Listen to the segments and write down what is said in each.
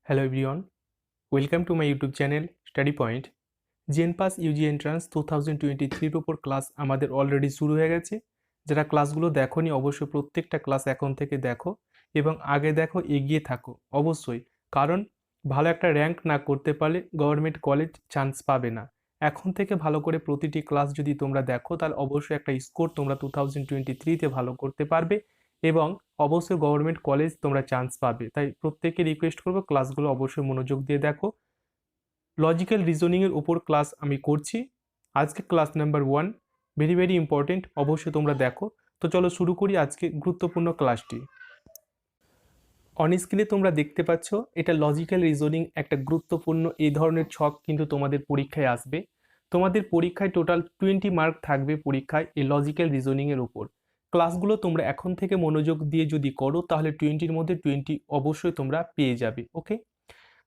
Hello everyone, welcome to my YouTube channel Study Point. জেনপাস Yuji entrance 2023 এর উপর class আমাদের already শুরু হয়ে গেছে। যারা ক্লাসগুলো দেখোনি অবশ্যই প্রত্যেকটা ক্লাস এখন থেকে দেখো এবং আগে দেখো, এগিয়ে থাকো অবশ্যই, কারণ ভালো একটা র্যাঙ্ক না করতে পারলে গভর্নমেন্ট কলেজ চান্স পাবে না। এখন থেকে ভালো করে প্রতিটি ক্লাস যদি তোমরা দেখো তাহলে অবশ্যই একটা স্কোর তোমরা 2023-তে ভালো করতে পারবে এবং অবশ্যই গভর্নমেন্ট কলেজ তোমরা চান্স পাবে। তাই প্রত্যেককে রিকোয়েস্ট করবো ক্লাসগুলো অবশ্যই মনোযোগ দিয়ে দেখো। লজিক্যাল রিজনিংয়ের উপর ক্লাস আমি করছি। আজকে ক্লাস নাম্বার 1, ভেরি ইম্পর্টেন্ট, অবশ্যই তোমরা দেখো। তো চলো শুরু করি আজকে গুরুত্বপূর্ণ ক্লাসটি। অন স্ক্রিনে তোমরা দেখতে পাচ্ছ এটা লজিক্যাল রিজনিং, একটা গুরুত্বপূর্ণ এই ধরনের ছক কিন্তু তোমাদের পরীক্ষায় আসবে। তোমাদের পরীক্ষায় টোটাল 20 মার্ক থাকবে পরীক্ষায় এই লজিক্যাল রিজনিংয়ের উপর। ক্লাসগুলো তোমরা এখন থেকে মনোযোগ দিয়ে যদি করো তাহলে 20-র মধ্যে 20 অবশ্যই তোমরা পেয়ে যাবে। ওকে,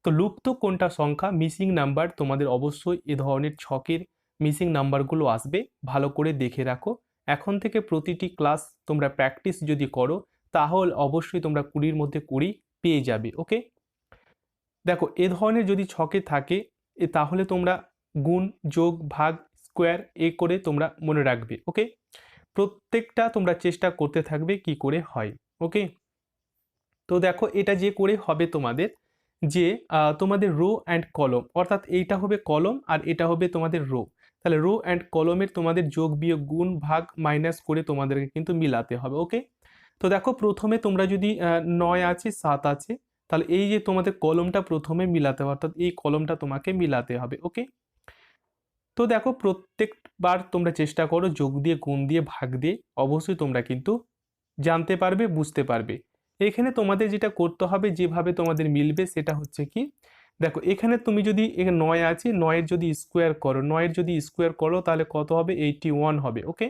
তো লুপ্ত কোনটা সংখ্যা, মিসিং নাম্বার, তোমাদের অবশ্যই এ ধরনের ছকের মিসিং নাম্বারগুলো আসবে, ভালো করে দেখে রাখো। এখন থেকে প্রতিটি ক্লাস তোমরা প্র্যাকটিস যদি করো তাহলে অবশ্যই তোমরা 20-র মধ্যে 20 পেয়ে যাবে। ওকে, দেখো এ ধরনের যদি ছকে থাকে তাহলে তোমরা গুণ, যোগ, ভাগ, স্কোয়ার করে তোমরা মনে রাখবে। ওকে, প্রত্যেকটা তোমরা চেষ্টা করতে থাকবে কি করে হয়। ওকে, তো দেখো এটা যে করে হবে তোমাদের যে তোমাদের রো অ্যান্ড কলম, অর্থাৎ এইটা হবে কলম আর এটা হবে তোমাদের রো। তাহলে রো অ্যান্ড কলমের তোমাদের যোগ, বিয়োগ, গুণ, ভাগ, মাইনাস করে তোমাদেরকে কিন্তু মিলাতে হবে। ওকে, তো দেখো প্রথমে তোমরা যদি 9 আছে, 7 আছে, তাহলে এই যে তোমাদের কলমটা প্রথমে মিলাতে হবে, অর্থাৎ এই কলমটা তোমাকে মিলাতে হবে। ওকে, তো দেখো প্রত্যেকবার তোমরা চেষ্টা করো যোগ দিয়ে, গুণ দিয়ে, ভাগ দিয়ে, অবশ্যই তোমরা কিন্তু জানতে পারবে, বুঝতে পারবে। এখানে তোমাদের যেটা করতে হবে, যেভাবে তোমাদের মিলবে সেটা হচ্ছে কি, দেখো এখানে তুমি যদি 9 আছে, 9-এর যদি স্কোয়ার করো, 9-এর যদি স্কোয়ার করো তাহলে কত হবে, 81 হবে। ওকে,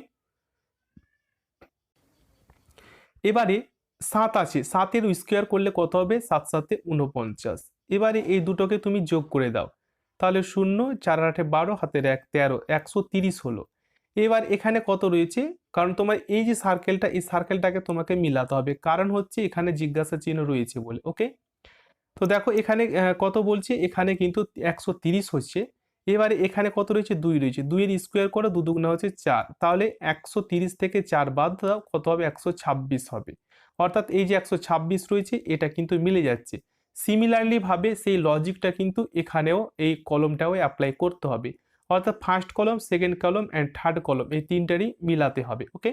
এবারে 7 আছে, 7-এর স্কোয়ার করলে কত হবে, 7 7 49। এবারে এই দুটোকে তুমি যোগ করে দাও, তাহলে 0, 4 8 12, হাতের 1 13, 130 হলো। এবার এখানে কত রয়েছে, কারণ তোমার এই যে সার্কেলটা, এই সার্কেলটাকে তোমাকে মিলাতে হবে, কারণ হচ্ছে এখানে জিজ্ঞাসা চিহ্ন রয়েছে বলে। ওকে, তো দেখো এখানে কত বলছে, এখানে কিন্তু 130 হচ্ছে। এবারে এখানে কত রয়েছে, 2 রয়েছে, 2-এর স্কোয়ার করো, 2 দুগুণা হচ্ছে 4, তাহলে 130 থেকে 4 বাদ দাও, কত হবে, 126 হবে। অর্থাৎ এই যে 126 রয়েছে এটা কিন্তু মিলে যাচ্ছে। সিমিলারলি ভাবে সেই লজিকটা কিন্তু এখানেও এই কলমটাও অ্যাপ্লাই করতে হবে, অর্থাৎ ফার্স্ট কলম, সেকেন্ড কলম অ্যান্ড থার্ড কলম এই তিনটারই মিলাতে হবে। ওকে,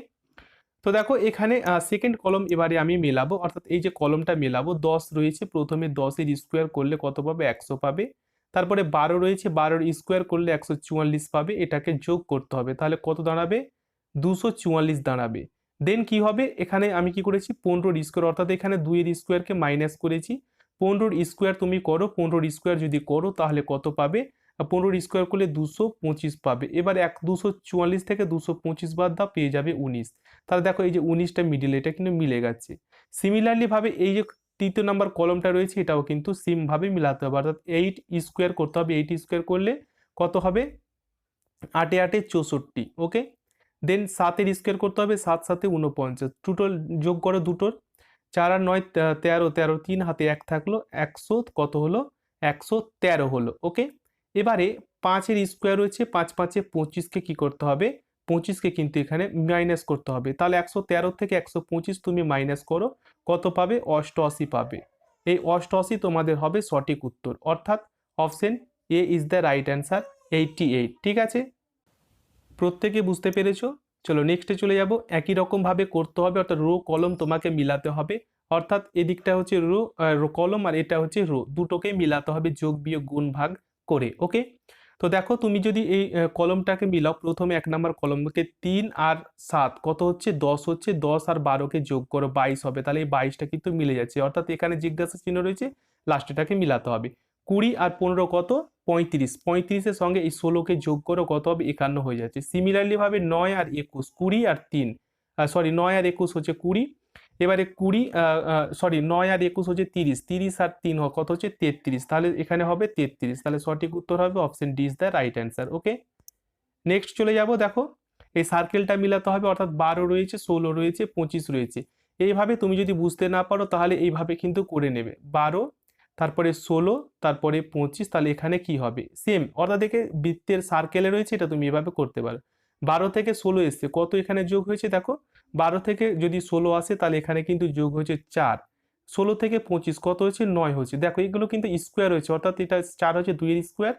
তো দেখো এখানে সেকেন্ড কলম এবারে আমি মেলাবো, অর্থাৎ এই যে কলমটা মেলাবো, 10 রয়েছে, প্রথমে 10-এর স্কোয়ার করলে কত পাবে, 100 পাবে। তারপরে 12 রয়েছে, 12-এর স্কোয়ার করলে 144 পাবে, এটাকে যোগ করতে হবে, তাহলে কত দাঁড়াবে, 244 দাঁড়াবে। দেন কি হবে, এখানে আমি কি করেছি, 15-এর স্কোয়ার, অর্থাৎ এখানে 2-এর স্কোয়ারকে মাইনাস করেছি। 15-এর স্কোয়ার তুমি করো, 15-এর স্কোয়ার যদি করো তাহলে কত পাবে, 15-এর স্কোয়ার করলে 225 পাবে। এবার 244 থেকে 225 বাদ দাও, পেয়ে যাবে 19। তাহলে দেখো এই যে 19টা মিডিল, এটা কিন্তু মিলে গেছে। সিমিলারলি ভাবে এই যে তৃতীয় নাম্বার কলমটা রয়েছে এটাও কিন্তু সেম ভাবে মিলাতে হবে, অর্থাৎ 8 স্কোয়ার করতে হবে, 8 স্কোয়ার করলে কত হবে, 8 8 64। ওকে, দেন 7-এর স্কোয়ার করতে হবে, 7 7 49, টোটাল যোগ করো দুটোর, 4 আর 9 13, 13 3 হাতে 1 থাকলো, 100 কত হলো, 113 হলো। ওকে, এবারে 5-এর স্কোয়ার রয়েছে, 5 5 25-কে কি করতে হবে, 25-কে কিন্তু এখানে মাইনাস করতে হবে, তাহলে 113 থেকে 125 তুমি মাইনাস করো, কত পাবে, 88 পাবে। এই 88 তোমাদের হবে সঠিক উত্তর, অর্থাৎ option A is the right answer, 88। ঠিক আছে, প্রত্যেকে বুঝতে পেরেছো। চলো নেক্সটে চলে যাব, একই রকম ভাবে করতে হবে, অর্থাৎ রো কলম তোমাকে মিলাতে হবে, অর্থাৎ এদিকটা হচ্ছে রো কলম আর এটা হচ্ছে রো, দুটোকে মিলাতে হবে যোগ, বিয়োগ, গুণ, ভাগ করে। ওকে, তো দেখো তুমি যদি এই কলমটাকে মিলাও, প্রথমে 1 নম্বর কলমকে 3 আর 7 কত হচ্ছে, 10 হচ্ছে, 10 আর 12-কে যোগ করো, 22 হবে, তাহলে এই 22টা কিন্তু মিলে যাচ্ছে, অর্থাৎ এখানে জিজ্ঞাসা চিহ্ন রয়েছে, লাস্টেটাকে মিলাতে হবে। 20 আর 15 কত, 35, 35-এর সঙ্গে এই 16-কে যোগ করো, কত হবে, 51 হয়ে যাচ্ছে। সিমিলারলি ভাবে 9 আর 21, 20 আর 3, 9 আর 21 হচ্ছে 20, এবারে 9 আর 21 হচ্ছে 30, 30 আর 3 কত হচ্ছে 33, তাহলে এখানে হবে 33, তাহলে সঠিক উত্তর হবে option D is the right answer. Okay, next চলে যাব, দেখো এই সার্কেলটা মিলাতে হবে, অর্থাৎ 12 রয়েছে, 16 রয়েছে, 25 রয়েছে। এইভাবে তুমি যদি বুঝতে না পারো তাহলে এইভাবে কিন্তু করে নেবে, 12 তারপরে 16, তারপরে 25, তাহলে এখানে কি হবে সেম, অর্থাৎ দেখে বৃত্তের সার্কেলে রয়েছে, এটা তুমি এভাবে করতে পারো। 12 থেকে 16 এসছে, কত এখানে যোগ হয়েছে দেখো, 12 থেকে যদি 16 আসে তাহলে এখানে কিন্তু যোগ হয়েছে 4, 16 থেকে 25 কত হচ্ছে 9 হচ্ছে, দেখো এগুলো কিন্তু স্কোয়ার হয়েছে, অর্থাৎ এটা 4 হচ্ছে 2 এর স্কোয়ার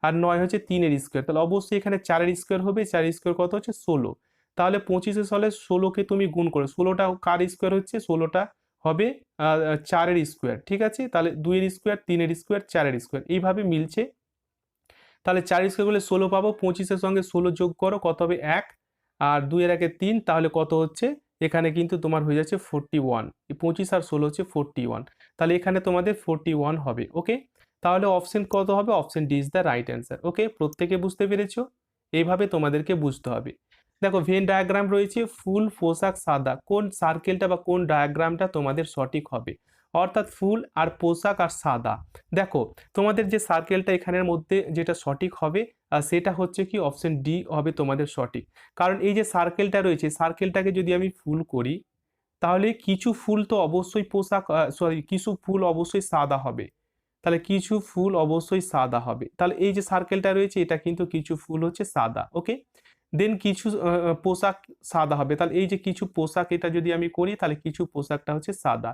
আর 9 হচ্ছে 3 এর স্কোয়ার, তাহলে অবশ্যই এখানে 4 এর স্কোয়ার হবে, 4 এর স্কোয়ার কত হচ্ছে 16, তাহলে 25 সালে 16কে তুমি গুণ করো, 16টা কার স্কোয়ার হচ্ছে, 16টা হবে 4 এর স্কোয়ার, ঠিক আছে, তাহলে 2 এর স্কোয়ার, 3 এর স্কোয়ার, 4 এর স্কোয়ার এইভাবে মিলছে, তাহলে 4 স্কোয়ার করলে 16 পাবো, 25-এর সঙ্গে 16 যোগ করো কত হবে 1, আর 2 এর 1-এ 3, তাহলে কত হচ্ছে এখানে কিন্তু তোমার হয়ে যাচ্ছে 41, 25 আর 16 হচ্ছে 41, তাহলে এখানে তোমাদের 41 হবে। ওকে, তাহলে অপশন কত হবে, option D is the right answer. Okay, প্রত্যেকে বুঝতে পেরেছো, এইভাবে তোমাদেরকে বুঝতে হবে। দেখো ভেন ডায়াগ্রাম রয়েছে, ফুল, পোশাক, সাদা, কোন সার্কেলটা বা কোন ডায়াগ্রামটা তোমাদের সঠিক হবে, অর্থাৎ ফুল আর পোশাক আর সাদা। দেখো তোমাদের যে সার্কেলটা এখানের মধ্যে যেটা সঠিক হবে সেটা হচ্ছে কি অপশন ডি হবে তোমাদের সঠিক, কারণ এই যে সার্কেলটা রয়েছে, সার্কেলটাকে যদি আমি ফুল করি তাহলে কিছু ফুল তো অবশ্যই পোশাক, সরি কিছু ফুল অবশ্যই সাদা হবে, তাহলে কিছু ফুল অবশ্যই সাদা হবে, তাহলে এই যে সার্কেলটা রয়েছে এটা কিন্তু কিছু ফুল হচ্ছে সাদা। ওকে, দেন কিছু পোশাক সাদা হবে, তাহলে এই যে কিছু পোশাক এটা যদি আমি করি তাহলে কিছু পোশাকটা হচ্ছে সাদা,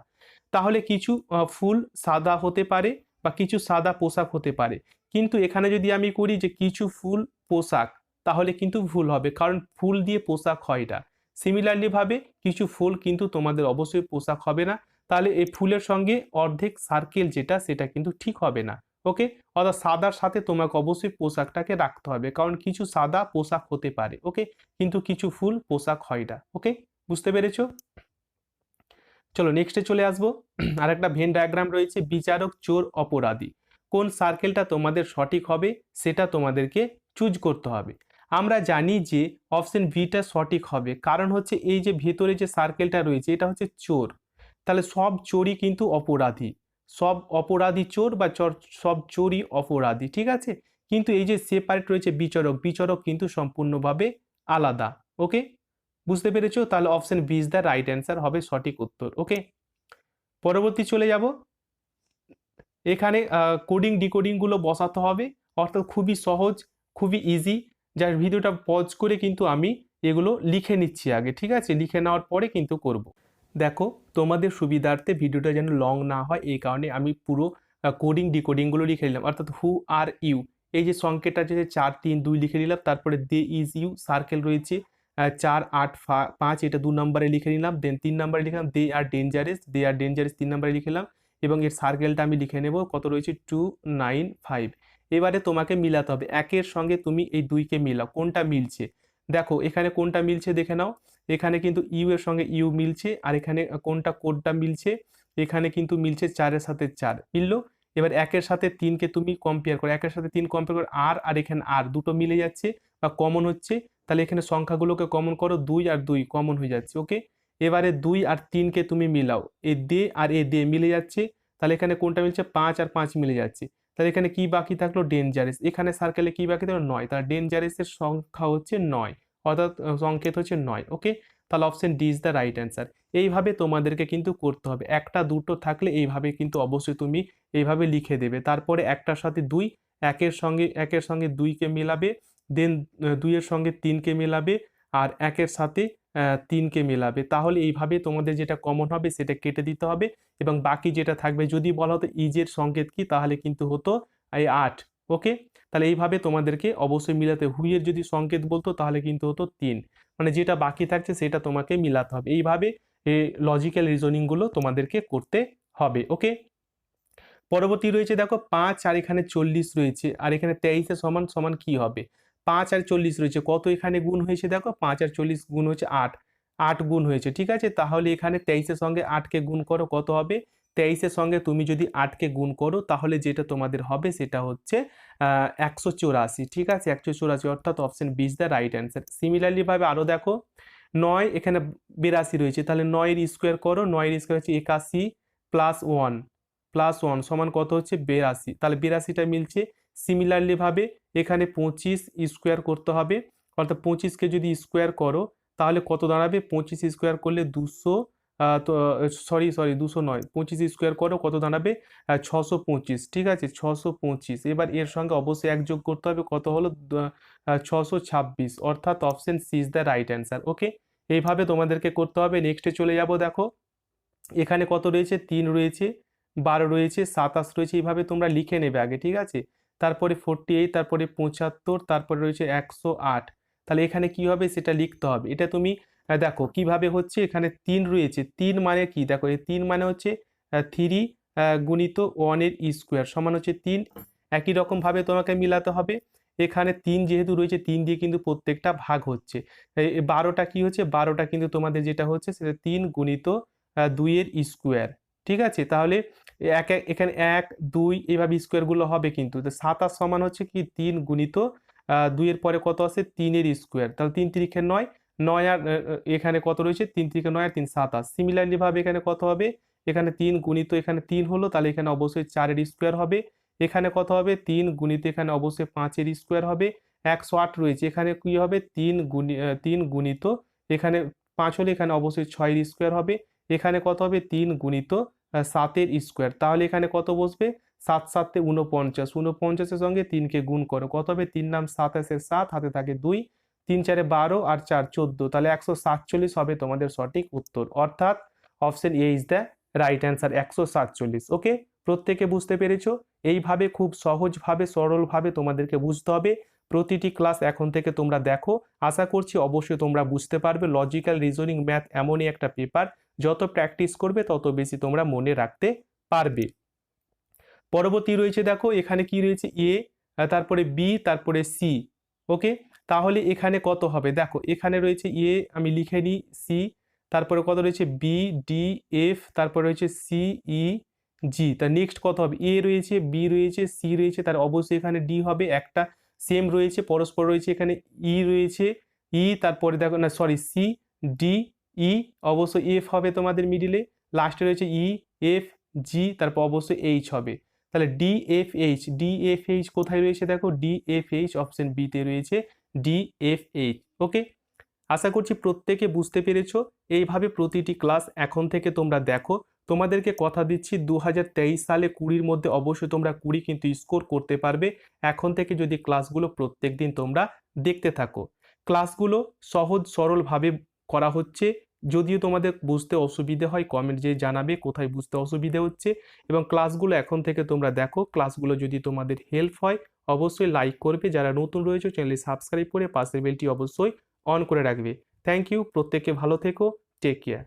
তাহলে কিছু ফুল সাদা হতে পারে বা কিছু সাদা পোশাক হতে পারে, কিন্তু এখানে যদি আমি করি যে কিছু ফুল পোশাক তাহলে কিন্তু ভুল হবে, কারণ ফুল দিয়ে পোশাক হয় এটা। সিমিলারলি ভাবে কিছু ফুল কিন্তু তোমাদের অবশ্যই পোশাক হবে না, তাহলে এই ফুলের সঙ্গে অর্ধেক সার্কেল যেটা সেটা কিন্তু ঠিক হবে না। ওকে, অর্থাৎ সাদার সাথে তোমাকে অবশ্যই পোশাকটাকে রাখতে হবে, কারণ কিছু সাদা পোশাক হতে পারে। ওকে, কিন্তু কিছু ফুল পোশাক হয় না। ওকে, বুঝতে পেরেছো? চলো নেক্সটে চলে আসবো। আরেকটা ভেন ডায়াগ্রাম রয়েছে, বিচারক, চোর, অপরাধী, কোন সার্কেলটা তোমাদের সঠিক হবে সেটা তোমাদেরকে চুজ করতে হবে। আমরা জানি যে অপশন বিটা সঠিক হবে, কারণ হচ্ছে এই যে ভেতরে যে সার্কেলটা রয়েছে এটা হচ্ছে চোর, তাহলে সব চোরই কিন্তু অপরাধী, সব অপরাধী চোর বা সব চোরই অপরাধী, ঠিক আছে, কিন্তু এই যে সেপারেট রয়েছে বিচারক, বিচারক কিন্তু সম্পূর্ণভাবে আলাদা। ওকে, বুঝতে পেরেছো, তাহলে option B is the right answer হবে সঠিক উত্তর। ওকে, পরবর্তী চলে যাব, এখানে কোডিং ডিকোডিং গুলো বসাতে হবে, অর্থাৎ খুবই সহজ, খুবই ইজি, যার ভিডিওটা পজ করে কিন্তু আমি এগুলো লিখে নিচ্ছি আগে, ঠিক আছে, লিখে নেওয়ার পরে কিন্তু করব। দেখো তোমাদের সুবিধার্থে ভিডিওটা যেন লং না হয় এই কারণে আমি পুরো কোডিং ডিকোডিং গুলো লিখে নিলাম, অর্থাৎ হু আর ইউ, এই যে সংকেতটা আছে 4 3 2 লিখে নিলাম, তারপরে দে ইজ ইউ, সার্কেল রয়েছে 4 8 5, এটা 2 নম্বরে লিখে নিলাম, দেন 3 নম্বরে লিখলাম দে আর ডেঞ্জারাস, দে আর ডেঞ্জারাস 3 নম্বরে লিখলাম, এবং এর সার্কেলটা আমি লিখে নেব কত রয়েছে 2 9 5। এবারে তোমাকে মিলাতে হবে, একের সঙ্গে তুমি এই দুইকে মিলাও কোনটা মিলছে, দেখো এখানে কোনটা মিলছে দেখে নাও, এখানে কিন্তু ইউ এর সঙ্গে ইউ মিলছে, আর এখানে কোনটা কোডটা মিলছে, এখানে কিন্তু মিলছে 4-এর সাথে 4 মিললো। এবার একের সাথে 3কে তুমি কম্পেয়ার করো, একের সাথে 3 কম্পেয়ার করো, আর এখানে আর দুটো মিলে যাচ্ছে বা কমন হচ্ছে, তাহলে এখানে সংখ্যাগুলোকে কমন করো, 2 আর 2 কমন হয়ে যাচ্ছে। ওকে, এবারে 2 আর 3কে তুমি মিলাও, এ দে আর এ দে মিলে যাচ্ছে, তাহলে এখানে কোনটা মিলছে 5 আর 5 মিলে যাচ্ছে, তাহলে এখানে কি বাকি থাকলো ডেঞ্জারাস, এখানে সার্কেলে কি বাকি থাকলো 9, তাহলে ডেঞ্জারাসের সংখ্যা হচ্ছে 9, অর্থাৎ সংকেত হচ্ছে 9। ওকে, তাহলে option D is the right answer. এইভাবে তোমাদেরকে কিন্তু করতে হবে, একটা দুটো থাকলে এইভাবে কিন্তু অবশ্যই তুমি এইভাবে লিখে দেবে, তারপরে একটার সাথে 2, একের সঙ্গে 2কে মেলাবে, দেন 2-এর সঙ্গে 3কে মেলাবে, আর একের সাথে 3কে মেলাবে, তাহলে এইভাবে তোমাদের যেটা কমন হবে সেটা কেটে দিতে হবে, এবং বাকি যেটা থাকবে যদি বলা হতো ইজের সংকেত কি তাহলে কিন্তু হতো এই 8। ওকে, তাহলে এইভাবে তোমাদেরকে অবশ্যই মিলাতে, হুইয়ের যদি সংকেত বলতো তাহলে কিন্তু হতো 3, মানে যেটা বাকি থাকছে সেটা তোমাকে মিলাতে হবে, এইভাবে এই লজিক্যাল রিজনিং গুলো তোমাদেরকে করতে হবে। ওকে, পরবর্তী রয়েছে দেখো 5 আর এখানে 40 রয়েছে, আর এখানে 23 সমান সমান কি হবে, 5 আর 40 রয়েছে, কত এখানে গুণ হয়েছে দেখো, 5 আর 40 গুণ হয়েছে 8, 8 গুণ হয়েছে, ঠিক আছে, তাহলে এখানে 23-এর সঙ্গে 8কে গুণ করো কত হবে, 23-এর সঙ্গে তুমি যদি 8কে গুণ করো তাহলে যেটা তোমাদের হবে সেটা হচ্ছে 184, ঠিক আছে, 184, অর্থাৎ option B is the right answer. Similarly ভাবে আরো দেখো 9 এখানে 82 রয়েছে, তাহলে 9 এর স্কোয়ার করো, 9 এর স্কোয়ার হচ্ছে 81 প্লাস 1 সমান কত হচ্ছে 82, তাহলে 82টা মিলছে। সিমিলারলি ভাবে এখানে 25 স্কোয়ার করতে হবে, অর্থাৎ 25কে যদি স্কোয়ার করো তাহলে কত দাঁড়াবে, 25 স্কোয়ার করলে তো সরি সরি 200 নয়, 25 স্কোয়ার করো কত দাঁড়াবে 625, ঠিক আছে 625। এবার এর সঙ্গে অবশ্যই এক যোগ করতে হবে, কত হলো 626, অর্থাৎ option C is the right answer. Okay, এইভাবে তোমাদেরকে করতে হবে। নেক্সটে চলে যাব, দেখো এখানে কত রয়েছে 3 রয়েছে, 12 রয়েছে, 27 রয়েছে, এইভাবে তোমরা লিখে নেবে আগে, ঠিক আছে। তারপরে 48, তারপরে 75, তারপরে রয়েছে 108। তাহলে এখানে কি হবে সেটা লিখতে হবে। এটা তুমি দেখো কিভাবে হচ্ছে, এখানে 3 রয়েছে, 3 মানে কি দেখো, এই 3 মানে হচ্ছে 3 গুণিত 1 এর স্কোয়ার সমান হচ্ছে 3। একই রকম ভাবে তোমাকে মিলাতে হবে। এখানে 3 যেহেতু রয়েছে, 3 দিয়ে কিন্তু প্রত্যেকটা ভাগ হচ্ছে। 12টা কি হচ্ছে, 12টা কিন্তু তোমাদের যেটা হচ্ছে সেটা 3 গুণিত 2 এর স্কোয়ার, ঠিক আছে। তাহলে এখানে 1 2 এইভাবে স্কোয়ারগুলো হবে, কিন্তু 27 সমান হচ্ছে কি 3 গুণিত 2 এর পরে কত আছে 3 এর স্কোয়ার, তাহলে 3 3 9, 9 আর এখানে কত রয়েছে 3 3 9 আর 3 27। সিমিলারলি ভাবে এখানে কত হবে, এখানে 3 গুণিত এখানে 3 হলো, তাহলে এখানে অবশ্যই 4 এর স্কোয়ার হবে। এখানে কত হবে 3 গুণিত এখানে অবশ্যই 5 এর স্কোয়ার হবে। 108 রয়েছে, এখানে কি হবে 3 গুণিত এখানে 5 হলে এখানে অবশ্যই 6 এর স্কোয়ার হবে। এখানে কত হবে 3 গুণিত 7 এর স্কোয়ার, তাহলে এখানে কত বসবে 7 7 49, 49 এর সঙ্গে 3 কে গুণ করো, কত হবে 3 নাম 27 7, হাতে থাকে 2, 3 4 12 আর 4 14, তাহলে 147 হবে তোমাদের সঠিক উত্তর, অর্থাৎ option A is the right answer 147। ওকে, প্রত্যেকে বুঝতে পেরেছো? এইভাবে খুব সহজভাবে সরলভাবে তোমাদেরকে বুঝতে হবে। প্রতিটি ক্লাস এখন থেকে তোমরা দেখো, আশা করছি অবশ্যই তোমরা বুঝতে পারবে। লজিক্যাল রিজনিং ম্যাথ এমনই একটা পেপার, যত প্র্যাকটিস করবে তত বেশি তোমরা মনে রাখতে পারবে। পরবর্তী রয়েছে, দেখো এখানে কি রয়েছে এ, তারপরে বি, তারপরে সি। ওকে, তাহলে এখানে কত হবে, দেখো এখানে রয়েছে এ, আমি লিখে নিই সি, তারপরে কত রয়েছে বি ডি এফ, তারপরে রয়েছে সি ই জি। তার নেক্সট কত হবে, এ রয়েছে, বি রয়েছে, সি রয়েছে, তার অবশ্যই এখানে ডি হবে, একটা সেম রয়েছে পরস্পর রয়েছে, এখানে ই রয়েছে, ই, তারপরে দেখো না সরি সি ডি ই, অবশ্যই এফ হবে তোমাদের মিডিলে, লাস্টে রয়েছে ই এফ জি, তারপর অবশ্যই এইচ হবে। তাহলে ডিএফএইচ, ডিএফএইচ কোথায় রয়েছে, দেখো ডিএফএইচ অপশন বি তে রয়েছে ডিএফএইচ। ওকে, আশা করছি প্রত্যেকে বুঝতে পেরেছো। এইভাবে প্রতিটি ক্লাস এখন থেকে তোমরা দেখো। তোমাদেরকে কথা দিচ্ছি 2023 সালে 20-র মধ্যে অবশ্যই তোমরা 20 কিন্তু স্কোর করতে পারবে, এখন থেকে যদি ক্লাসগুলো প্রত্যেক দিন তোমরা দেখতে থাকো। ক্লাসগুলো সহজ সরলভাবে করা হচ্ছে। যদিও তোমাদের বুঝতে অসুবিধে হয়, কমেন্ট যে জানাবে কোথায় বুঝতে অসুবিধে হচ্ছে। এবং ক্লাসগুলো এখন থেকে তোমরা দেখো, ক্লাসগুলো যদি তোমাদের হেল্প হয় অবশ্যই লাইক করবে, যারা নতুন রয়েছে চ্যানেলটি সাবস্ক্রাইব করে পাশের বেলটি অবশ্যই অন করে রাখবে। থ্যাংক ইউ, প্রত্যেকে ভালো থেকো, টেক কেয়ার।